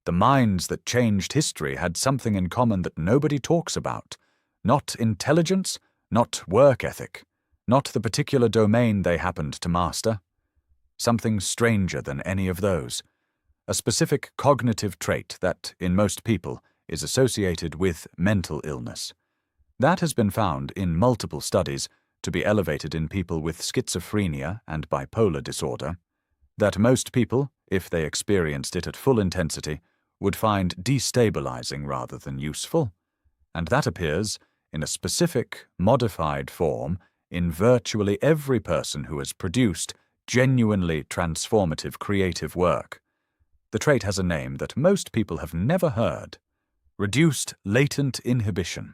The minds that changed history had something in common that nobody talks about. Not intelligence, not work ethic, not the particular domain they happened to master. Something stranger than any of those. A specific cognitive trait that, in most people, is associated with mental illness. That has been found in multiple studies to be elevated in people with schizophrenia and bipolar disorder, that most people, if they experienced it at full intensity, would find destabilizing rather than useful, and that appears in a specific, modified form in virtually every person who has produced genuinely transformative creative work. The trait has a name that most people have never heard: Reduced Latent Inhibition.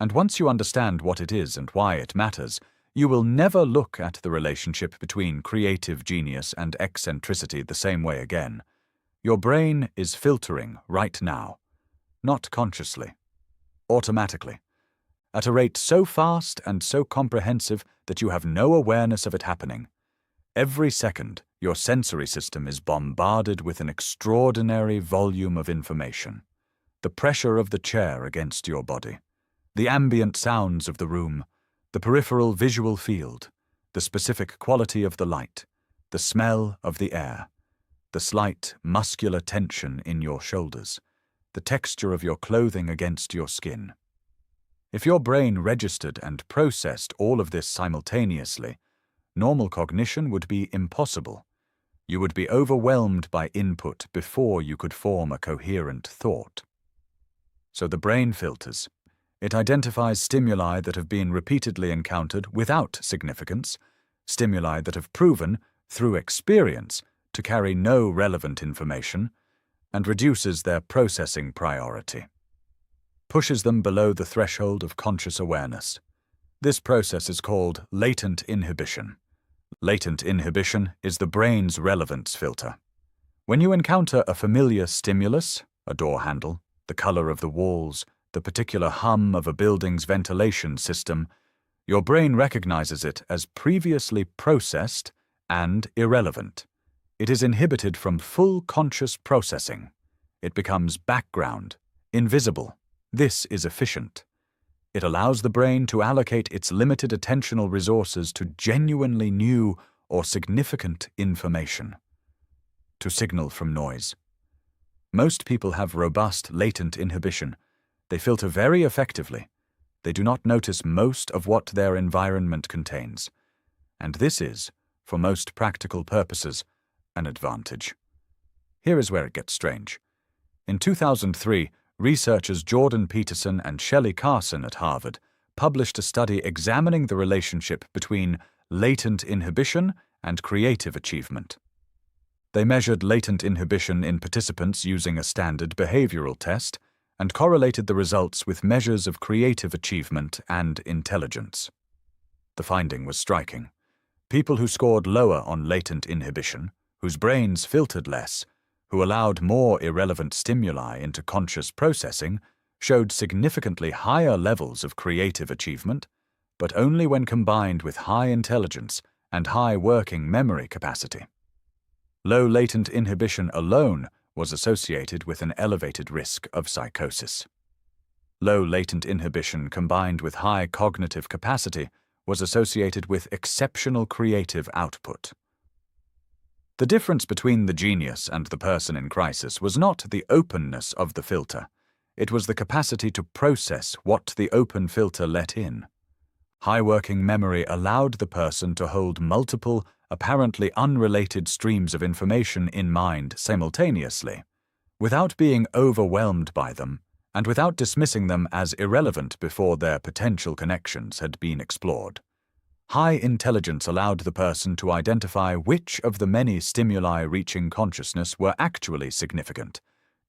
And once you understand what it is and why it matters, you will never look at the relationship between creative genius and eccentricity the same way again. Your brain is filtering right now, not consciously, automatically, at a rate so fast and so comprehensive that you have no awareness of it happening. Every second, your sensory system is bombarded with an extraordinary volume of information. The pressure of the chair against your body, the ambient sounds of the room, the peripheral visual field, the specific quality of the light, the smell of the air, the slight muscular tension in your shoulders, the texture of your clothing against your skin. If your brain registered and processed all of this simultaneously, normal cognition would be impossible. You would be overwhelmed by input before you could form a coherent thought. So the brain filters. It identifies stimuli that have been repeatedly encountered without significance, stimuli that have proven, through experience, to carry no relevant information, and reduces their processing priority. Pushes them below the threshold of conscious awareness. This process is called latent inhibition. Latent inhibition is the brain's relevance filter. When you encounter a familiar stimulus, a door handle, the color of the walls, the particular hum of a building's ventilation system, your brain recognizes it as previously processed and irrelevant. It is inhibited from full conscious processing. It becomes background, invisible. This is efficient. It allows the brain to allocate its limited attentional resources to genuinely new or significant information. To signal from noise. Most people have robust latent inhibition. They filter very effectively. They do not notice most of what their environment contains. And this is, for most practical purposes, an advantage. Here is where it gets strange. In 2003, researchers Jordan Peterson and Shelley Carson at Harvard published a study examining the relationship between latent inhibition and creative achievement. They measured latent inhibition in participants using a standard behavioral test and correlated the results with measures of creative achievement and intelligence. The finding was striking. People who scored lower on latent inhibition, whose brains filtered less, who allowed more irrelevant stimuli into conscious processing, showed significantly higher levels of creative achievement, but only when combined with high intelligence and high working memory capacity. Low latent inhibition alone was associated with an elevated risk of psychosis. Low latent inhibition combined with high cognitive capacity was associated with exceptional creative output. The difference between the genius and the person in crisis was not the openness of the filter. It was the capacity to process what the open filter let in. High working memory allowed the person to hold multiple, apparently unrelated streams of information in mind simultaneously, without being overwhelmed by them and without dismissing them as irrelevant before their potential connections had been explored. High intelligence allowed the person to identify which of the many stimuli reaching consciousness were actually significant,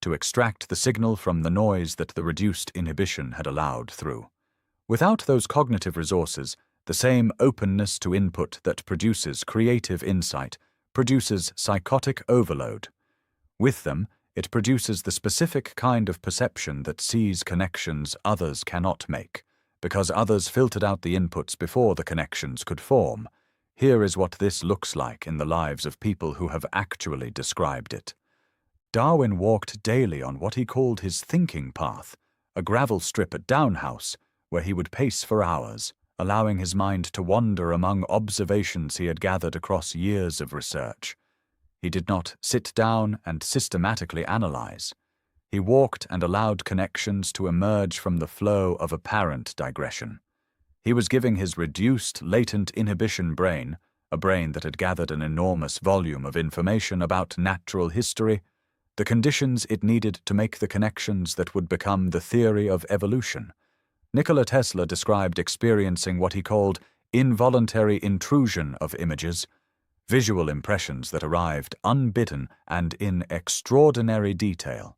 to extract the signal from the noise that the reduced inhibition had allowed through. Without those cognitive resources, the same openness to input that produces creative insight produces psychotic overload. With them, it produces the specific kind of perception that sees connections others cannot make, because others filtered out the inputs before the connections could form. Here is what this looks like in the lives of people who have actually described it. Darwin walked daily on what he called his thinking path, a gravel strip at Down House, where he would pace for hours, allowing his mind to wander among observations he had gathered across years of research. He did not sit down and systematically analyze. He walked and allowed connections to emerge from the flow of apparent digression. He was giving his reduced latent inhibition brain, a brain that had gathered an enormous volume of information about natural history, the conditions it needed to make the connections that would become the theory of evolution. Nikola Tesla described experiencing what he called involuntary intrusion of images, visual impressions that arrived unbidden and in extraordinary detail.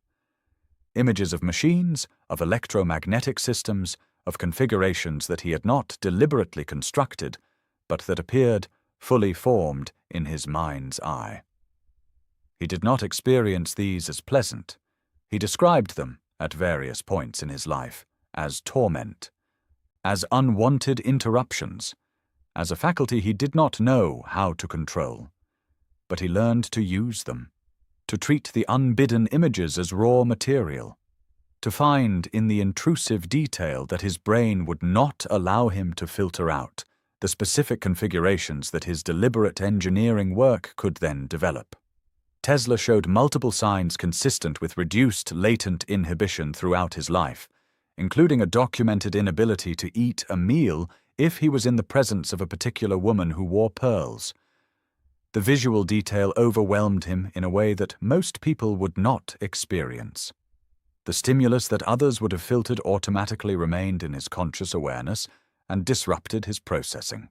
Images of machines, of electromagnetic systems, of configurations that he had not deliberately constructed, but that appeared fully formed in his mind's eye. He did not experience these as pleasant. He described them, at various points in his life, as torment, as unwanted interruptions, as a faculty he did not know how to control. But he learned to use them, to treat the unbidden images as raw material, to find in the intrusive detail that his brain would not allow him to filter out, the specific configurations that his deliberate engineering work could then develop. Tesla showed multiple signs consistent with reduced latent inhibition throughout his life, including a documented inability to eat a meal if he was in the presence of a particular woman who wore pearls. The visual detail overwhelmed him in a way that most people would not experience. The stimulus that others would have filtered automatically remained in his conscious awareness and disrupted his processing.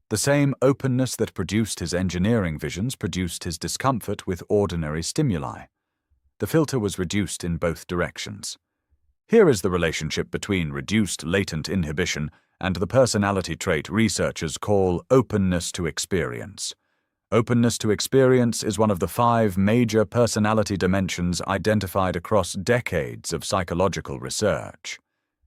The same openness that produced his engineering visions produced his discomfort with ordinary stimuli. The filter was reduced in both directions. Here is the relationship between reduced latent inhibition and the personality trait researchers call openness to experience. Openness to experience is one of the 5 major personality dimensions identified across decades of psychological research.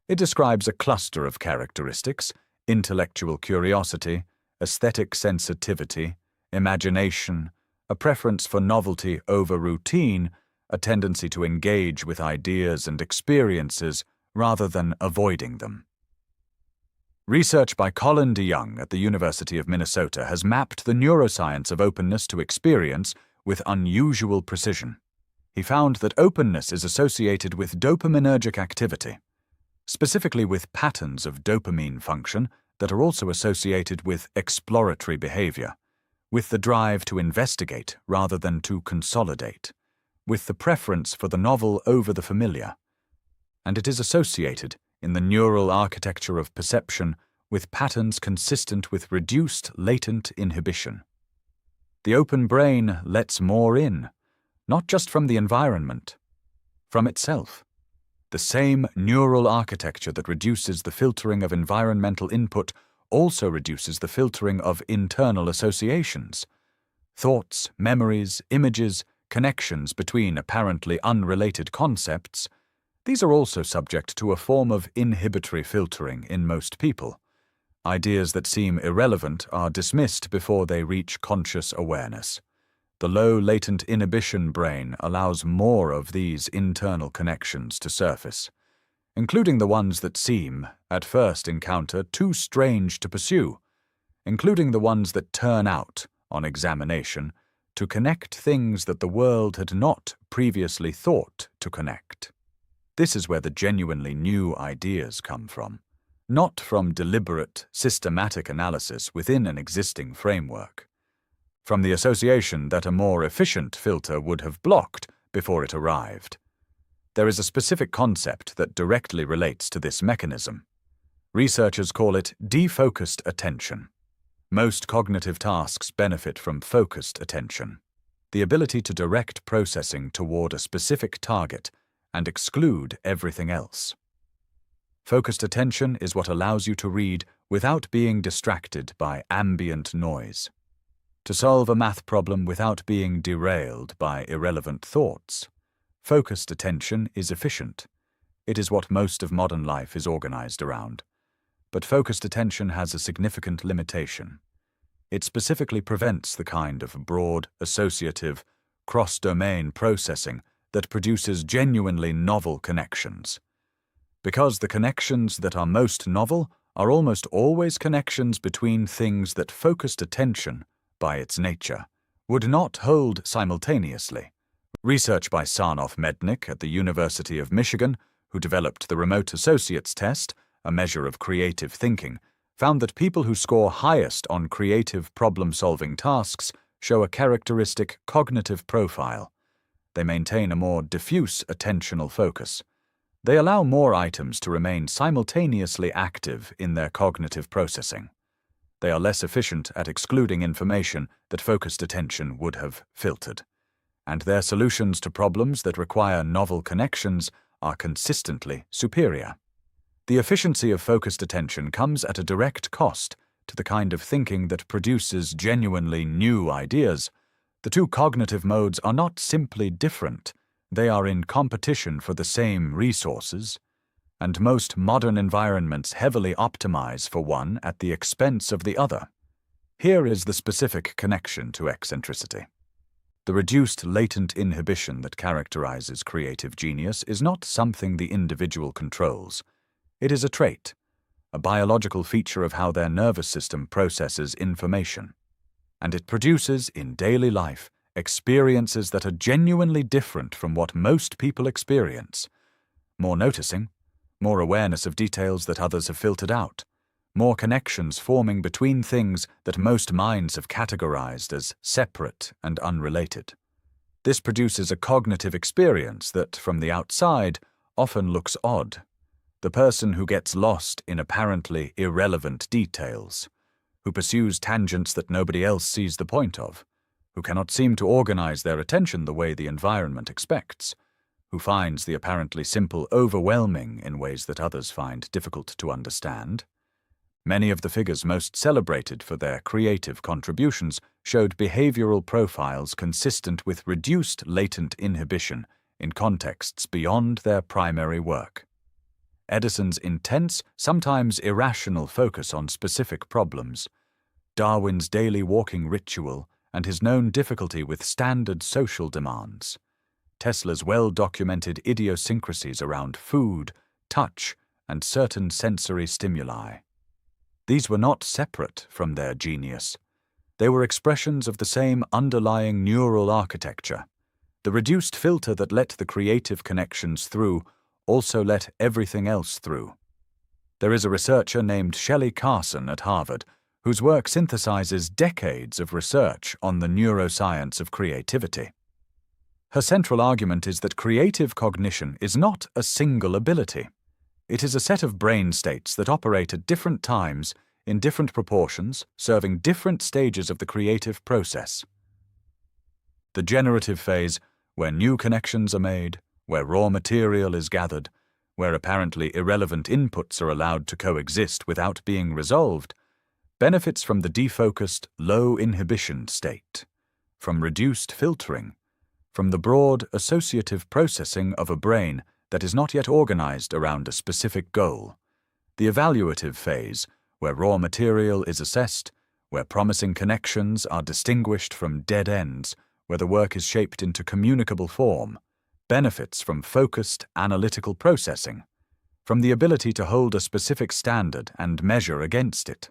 It describes a cluster of characteristics: intellectual curiosity, aesthetic sensitivity, imagination, a preference for novelty over routine, a tendency to engage with ideas and experiences rather than avoiding them. Research by Colin DeYoung at the University of Minnesota has mapped the neuroscience of openness to experience with unusual precision. He found that openness is associated with dopaminergic activity, specifically with patterns of dopamine function that are also associated with exploratory behavior, with the drive to investigate rather than to consolidate, with the preference for the novel over the familiar. And it is associated, in the neural architecture of perception, with patterns consistent with reduced latent inhibition. The open brain lets more in, not just from the environment, from itself. The same neural architecture that reduces the filtering of environmental input also reduces the filtering of internal associations. Thoughts, memories, images, connections between apparently unrelated concepts, these are also subject to a form of inhibitory filtering in most people. Ideas that seem irrelevant are dismissed before they reach conscious awareness. The low latent inhibition brain allows more of these internal connections to surface, including the ones that seem, at first encounter, too strange to pursue, including the ones that turn out, on examination, to connect things that the world had not previously thought to connect. This is where the genuinely new ideas come from, not from deliberate, systematic analysis within an existing framework. From the association that a more efficient filter would have blocked before it arrived. There is a specific concept that directly relates to this mechanism. Researchers call it defocused attention. Most cognitive tasks benefit from focused attention, the ability to direct processing toward a specific target and exclude everything else. Focused attention is what allows you to read without being distracted by ambient noise, to solve a math problem without being derailed by irrelevant thoughts. Focused attention is efficient. It is what most of modern life is organized around. But focused attention has a significant limitation. It specifically prevents the kind of broad, associative, cross-domain processing that produces genuinely novel connections. Because the connections that are most novel are almost always connections between things that focused attention, by its nature, would not hold simultaneously. Research by Sarnoff Mednick at the University of Michigan, who developed the Remote Associates Test, a measure of creative thinking, found that people who score highest on creative problem-solving tasks show a characteristic cognitive profile. They maintain a more diffuse attentional focus. They allow more items to remain simultaneously active in their cognitive processing. They are less efficient at excluding information that focused attention would have filtered. And their solutions to problems that require novel connections are consistently superior. The efficiency of focused attention comes at a direct cost to the kind of thinking that produces genuinely new ideas. The two cognitive modes are not simply different, they are in competition for the same resources, and most modern environments heavily optimize for one at the expense of the other. Here is the specific connection to eccentricity. The reduced latent inhibition that characterizes creative genius is not something the individual controls. It is a trait, a biological feature of how their nervous system processes information. And it produces, in daily life, experiences that are genuinely different from what most people experience. More noticing, more awareness of details that others have filtered out, more connections forming between things that most minds have categorized as separate and unrelated. This produces a cognitive experience that, from the outside, often looks odd. The person who gets lost in apparently irrelevant details, who pursues tangents that nobody else sees the point of, who cannot seem to organize their attention the way the environment expects, who finds the apparently simple overwhelming in ways that others find difficult to understand. Many of the figures most celebrated for their creative contributions showed behavioral profiles consistent with reduced latent inhibition in contexts beyond their primary work. Edison's intense, sometimes irrational focus on specific problems, Darwin's daily walking ritual, and his known difficulty with standard social demands, Tesla's well-documented idiosyncrasies around food, touch, and certain sensory stimuli. These were not separate from their genius. They were expressions of the same underlying neural architecture. The reduced filter that let the creative connections through also let everything else through. There is a researcher named Shelley Carson at Harvard whose work synthesizes decades of research on the neuroscience of creativity. Her central argument is that creative cognition is not a single ability. It is a set of brain states that operate at different times, in different proportions, serving different stages of the creative process. The generative phase, where new connections are made, where raw material is gathered, where apparently irrelevant inputs are allowed to coexist without being resolved, benefits from the defocused, low inhibition state, from reduced filtering, from the broad associative processing of a brain that is not yet organized around a specific goal. The evaluative phase, where raw material is assessed, where promising connections are distinguished from dead ends, where the work is shaped into communicable form, benefits from focused analytical processing, from the ability to hold a specific standard and measure against it.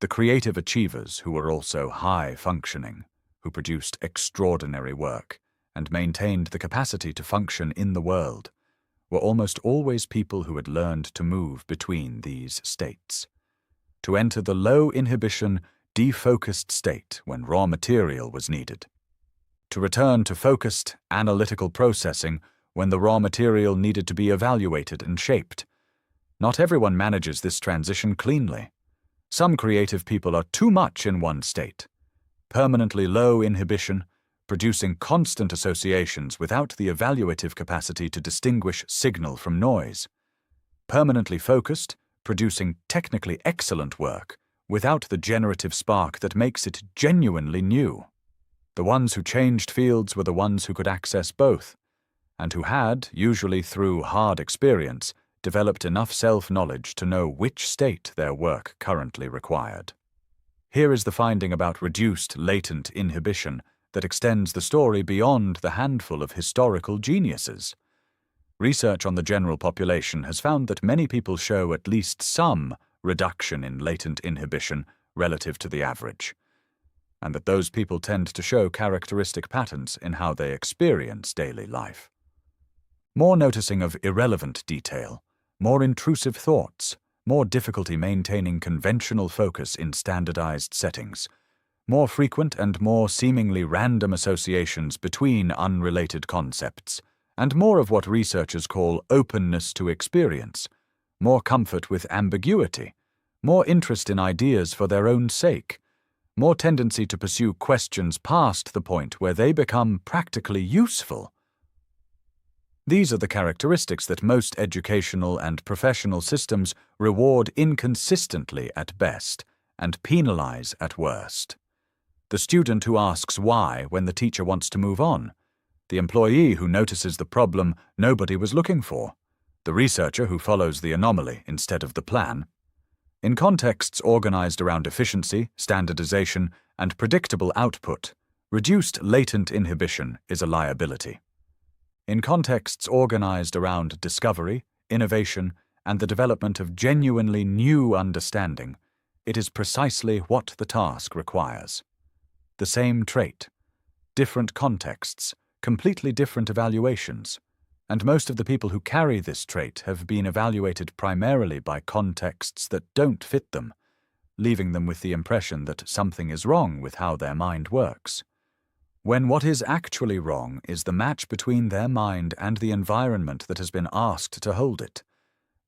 The creative achievers who were also high-functioning, who produced extraordinary work and maintained the capacity to function in the world, were almost always people who had learned to move between these states, to enter the low-inhibition, defocused state when raw material was needed, to return to focused, analytical processing when the raw material needed to be evaluated and shaped. Not everyone manages this transition cleanly. Some creative people are too much in one state, permanently low inhibition, producing constant associations without the evaluative capacity to distinguish signal from noise, permanently focused, producing technically excellent work without the generative spark that makes it genuinely new. The ones who changed fields were the ones who could access both, and who had, usually through hard experience, developed enough self-knowledge to know which state their work currently required. Here is the finding about reduced latent inhibition that extends the story beyond the handful of historical geniuses. Research on the general population has found that many people show at least some reduction in latent inhibition relative to the average, and that those people tend to show characteristic patterns in how they experience daily life. More noticing of irrelevant detail, more intrusive thoughts, more difficulty maintaining conventional focus in standardized settings, more frequent and more seemingly random associations between unrelated concepts, and more of what researchers call openness to experience, more comfort with ambiguity, more interest in ideas for their own sake, more tendency to pursue questions past the point where they become practically useful. These are the characteristics that most educational and professional systems reward inconsistently at best and penalize at worst. The student who asks why when the teacher wants to move on, the employee who notices the problem nobody was looking for, the researcher who follows the anomaly instead of the plan. In contexts organized around efficiency, standardization, and predictable output, reduced latent inhibition is a liability. In contexts organized around discovery, innovation, and the development of genuinely new understanding, it is precisely what the task requires. The same trait, different contexts, completely different evaluations, and most of the people who carry this trait have been evaluated primarily by contexts that don't fit them, leaving them with the impression that something is wrong with how their mind works, when what is actually wrong is the match between their mind and the environment that has been asked to hold it.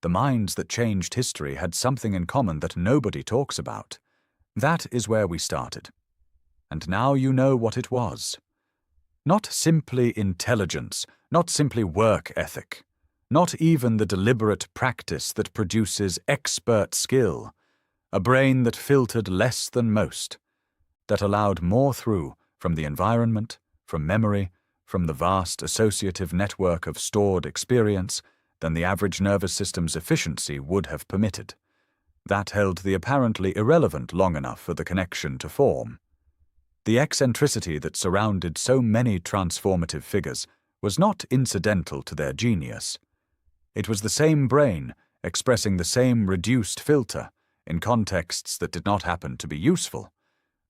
The minds that changed history had something in common that nobody talks about. That is where we started. And now you know what it was. Not simply intelligence, not simply work ethic, not even the deliberate practice that produces expert skill, a brain that filtered less than most, that allowed more through from the environment, from memory, from the vast associative network of stored experience than the average nervous system's efficiency would have permitted. That held the apparently irrelevant long enough for the connection to form. The eccentricity that surrounded so many transformative figures was not incidental to their genius. It was the same brain expressing the same reduced filter in contexts that did not happen to be useful.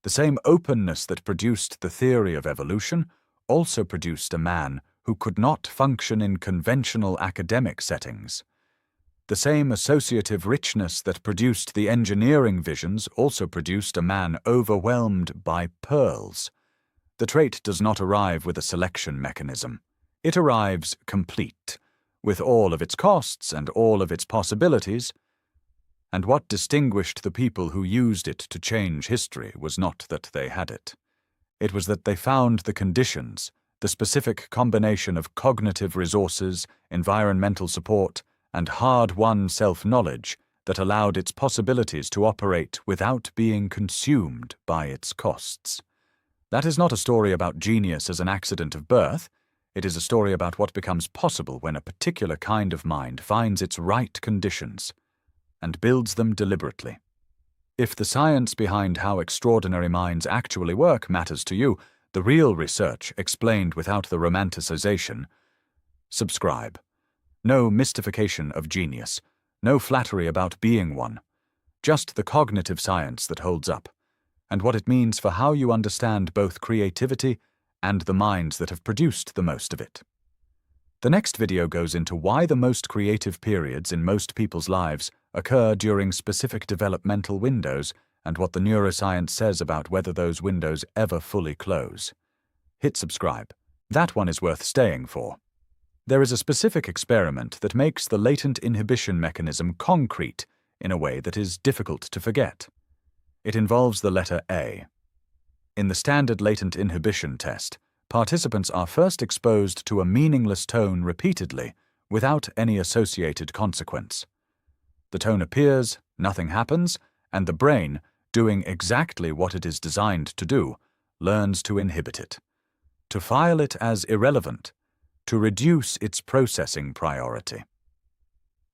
The same openness that produced the theory of evolution also produced a man who could not function in conventional academic settings. The same associative richness that produced the engineering visions also produced a man overwhelmed by pearls. The trait does not arrive with a selection mechanism. It arrives complete, with all of its costs and all of its possibilities. And what distinguished the people who used it to change history was not that they had it. It was that they found the conditions, the specific combination of cognitive resources, environmental support, and hard-won self-knowledge that allowed its possibilities to operate without being consumed by its costs. That is not a story about genius as an accident of birth. It is a story about what becomes possible when a particular kind of mind finds its right conditions and builds them deliberately. If the science behind how extraordinary minds actually work matters to you, the real research explained without the romanticization, subscribe. No mystification of genius, no flattery about being one, just the cognitive science that holds up, and what it means for how you understand both creativity and the minds that have produced the most of it. The next video goes into why the most creative periods in most people's lives occur during specific developmental windows and what the neuroscience says about whether those windows ever fully close. Hit subscribe. That one is worth staying for. There is a specific experiment that makes the latent inhibition mechanism concrete in a way that is difficult to forget. It involves the letter A. In the standard latent inhibition test, participants are first exposed to a meaningless tone repeatedly without any associated consequence. The tone appears, nothing happens, and the brain, doing exactly what it is designed to do, learns to inhibit it, to file it as irrelevant, to reduce its processing priority.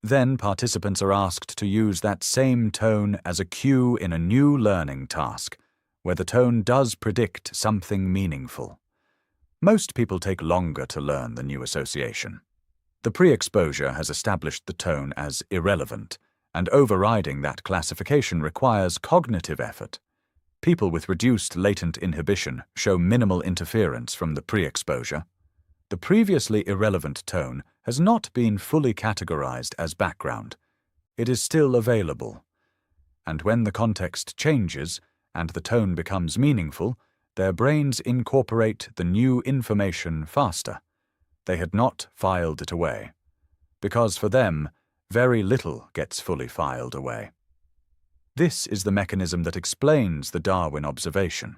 Then participants are asked to use that same tone as a cue in a new learning task, where the tone does predict something meaningful. Most people take longer to learn the new association. The pre-exposure has established the tone as irrelevant, and overriding that classification requires cognitive effort. People with reduced latent inhibition show minimal interference from the pre-exposure. The previously irrelevant tone has not been fully categorized as background. It is still available. And when the context changes and the tone becomes meaningful, their brains incorporate the new information faster. They had not filed it away, because for them, very little gets fully filed away. This is the mechanism that explains the Darwin observation.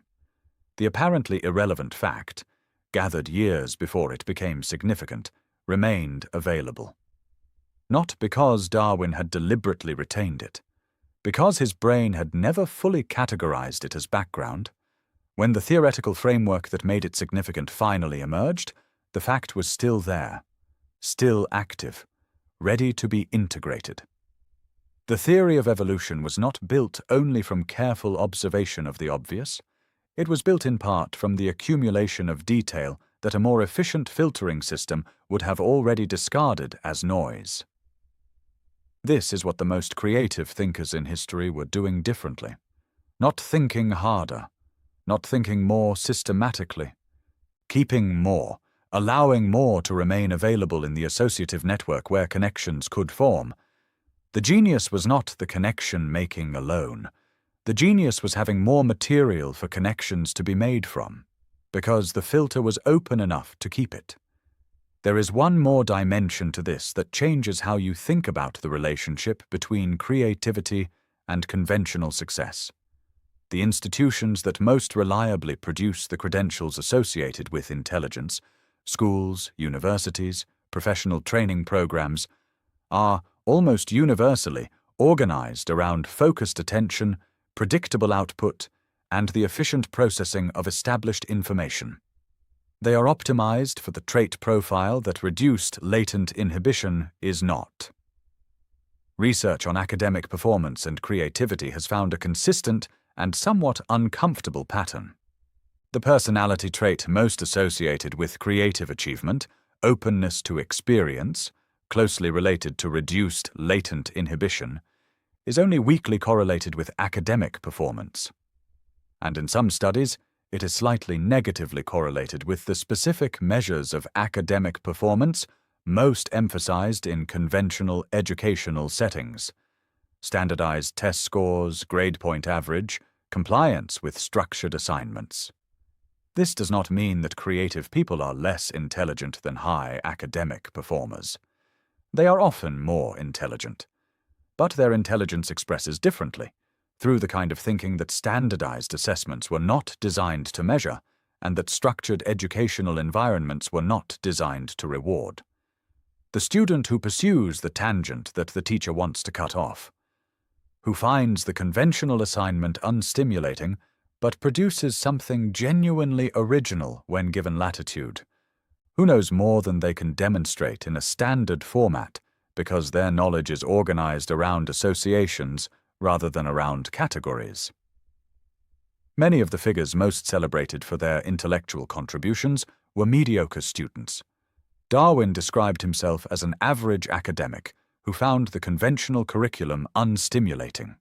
The apparently irrelevant fact, gathered years before it became significant, remained available. Not because Darwin had deliberately retained it, because his brain had never fully categorized it as background. When the theoretical framework that made it significant finally emerged, the fact was still there, still active, ready to be integrated. The theory of evolution was not built only from careful observation of the obvious. It was built in part from the accumulation of detail that a more efficient filtering system would have already discarded as noise. This is what the most creative thinkers in history were doing differently. Not thinking harder, not thinking more systematically, keeping more, allowing more to remain available in the associative network where connections could form. The genius was not the connection-making alone. The genius was having more material for connections to be made from, because the filter was open enough to keep it. There is one more dimension to this that changes how you think about the relationship between creativity and conventional success. The institutions that most reliably produce the credentials associated with intelligence, schools, universities, professional training programs, are almost universally organized around focused attention, predictable output, and the efficient processing of established information. They are optimized for the trait profile that reduced latent inhibition is not. Research on academic performance and creativity has found a consistent and somewhat uncomfortable pattern. The personality trait most associated with creative achievement, openness to experience, closely related to reduced latent inhibition, is only weakly correlated with academic performance. And in some studies, it is slightly negatively correlated with the specific measures of academic performance most emphasized in conventional educational settings: standardized test scores, grade point average, compliance with structured assignments. This does not mean that creative people are less intelligent than high academic performers. They are often more intelligent, but their intelligence expresses differently, through the kind of thinking that standardized assessments were not designed to measure and that structured educational environments were not designed to reward. The student who pursues the tangent that the teacher wants to cut off, who finds the conventional assignment unstimulating but produces something genuinely original when given latitude, who knows more than they can demonstrate in a standard format because their knowledge is organized around associations rather than around categories. Many of the figures most celebrated for their intellectual contributions were mediocre students. Darwin described himself as an average academic who found the conventional curriculum unstimulating.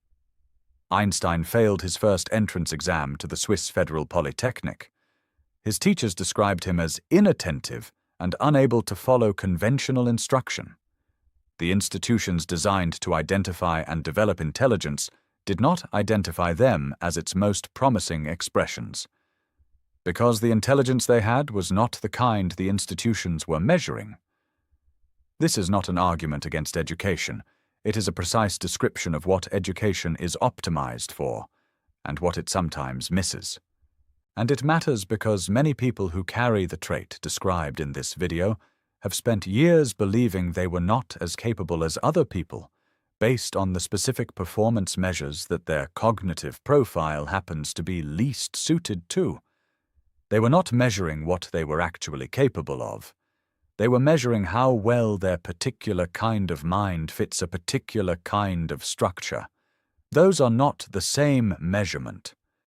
Einstein failed his first entrance exam to the Swiss Federal Polytechnic. His teachers described him as inattentive and unable to follow conventional instruction. The institutions designed to identify and develop intelligence did not identify them as its most promising expressions, because the intelligence they had was not the kind the institutions were measuring. This is not an argument against education. It is a precise description of what education is optimized for, and what it sometimes misses. And it matters because many people who carry the trait described in this video have spent years believing they were not as capable as other people, based on the specific performance measures that their cognitive profile happens to be least suited to. They were not measuring what they were actually capable of. They were measuring how well their particular kind of mind fits a particular kind of structure. Those are not the same measurement.